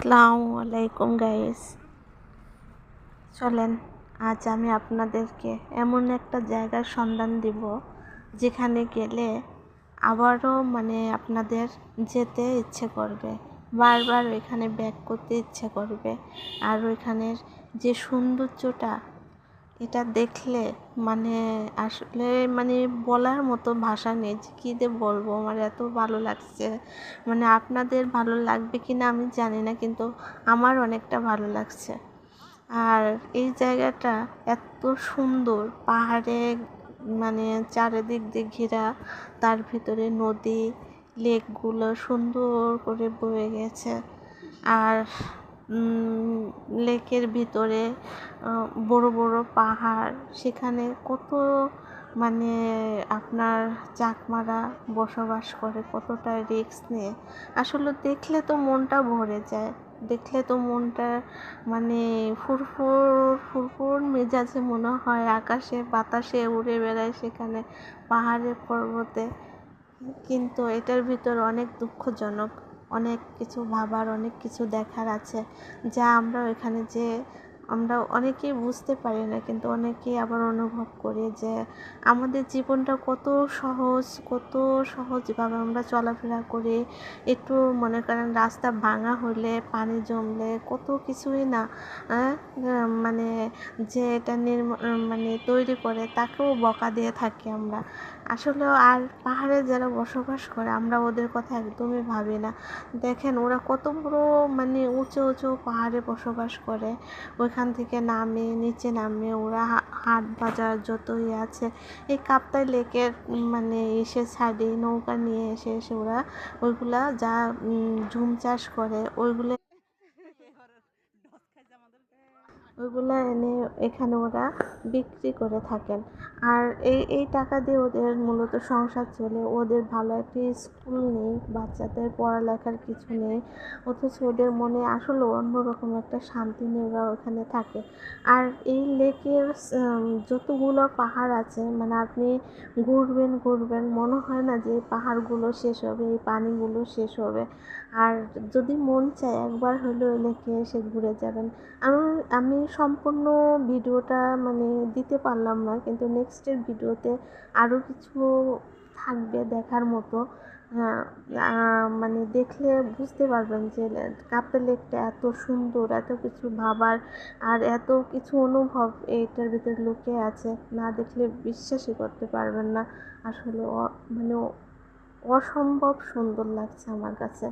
আসসালামু আলাইকুম গাইস, চলেন আজ আমি আপনাদেরকে এমন একটা জায়গার সন্ধান দিব যেখানে গেলে আবারও আপনাদের যেতে ইচ্ছে করবে, বারবার ওইখানে ব্যাক করতে ইচ্ছে করবে। আর ওইখানের যে সৌন্দর্যটা, এটা দেখলে আসলে বলার মতো ভাষা নেই যে কী দিয়ে বলবো। আমার এত ভালো লাগছে, আপনাদের ভালো লাগবে কি না আমি জানি না, কিন্তু আমার অনেকটা ভালো লাগছে। আর এই জায়গাটা এত সুন্দর, পাহাড়ে চারিদিক দিয়ে ঘেরা, তার ভিতরে নদী, লেকগুলো সুন্দর করে বয়ে গেছে। আর লেকের ভিতরে বড় বড় পাহাড়, সেখানে কত আপনার চাকমারা বসবাস করে, কতটা রিস্ক নিয়ে। আসলে দেখলে তো মনটা ভরে যায়, দেখলে তো মনটা ফুরফুর ফুরফুর মেজাজে মনে হয় আকাশে বাতাসে উড়ে বেড়ায় সেখানে, পাহাড়ে পর্বতে। কিন্তু এটার ভিতর অনেক দুঃখজনক, অনেক কিছু ভাবার, অনেক কিছু দেখার আছে, যা আমরা ওইখানে যে আমরা অনেকেই বুঝতে পারি না, কিন্তু অনেকেই আবার অনুভব করি যে আমাদের জীবনটা কত সহজ, কত সহজভাবে আমরা চলাফেরা করি। একটু মনে করেন রাস্তা ভাঙা হলে, পানি জমলে কত কিছুই না মানে যে এটা তৈরি করে তাকেও বকা দিয়ে থাকি আমরা আসলে। আর পাহাড়ে যারা বসবাস করে আমরা ওদের কথা একদমই ভাবি না। দেখেন ওরা কত বড় উঁচু উঁচু পাহাড়ে বসবাস করে, ওইখান থেকে নিচে নামে ওরা হাট বাজার যতই আছে, এই কাপ্তাই লেকের এসে সাইডে নৌকা নিয়ে এসে ওরা ওইগুলা যা ঝুম চাষ করে ওইগুলো এনে এখানে ওরা বিক্রি করে থাকেন। আর এই টাকা দিয়ে ওদের মূলত সংসার চলে। ওদের ভালো একটা স্কুল নেই, বাচ্চাদের পড়ালেখার কিছু নেই, অথচ ওদের মনে আসলে অন্যরকম একটা শান্তি নিয়ে ওরা ওখানে থাকে। আর এই লেকের যতগুলো পাহাড় আছে, আপনি ঘুরবেন ঘুরবেন মনে হয় না যে এই পাহাড়গুলো শেষ হবে, এই পানিগুলো শেষ হবে। আর যদি মন চায় একবার হলেও ওই লেকে এসে ঘুরে যাবেন। আমি আমি সম্পূর্ণ ভিডিওটা দিতে পারলাম না, কিন্তু নেক্সটের ভিডিওতে আরও কিছু থাকবে দেখার মতো। দেখলে বুঝতে পারবেন যে কাপ্তাই লেকটা এত সুন্দর, এত কিছু ভাবার আর এত কিছু অনুভব এইটার ভিতরে লুকিয়ে আছে, না দেখলে বিশ্বাসই করতে পারবেন না। আসলে অসম্ভব সুন্দর লাগছে আমার কাছে।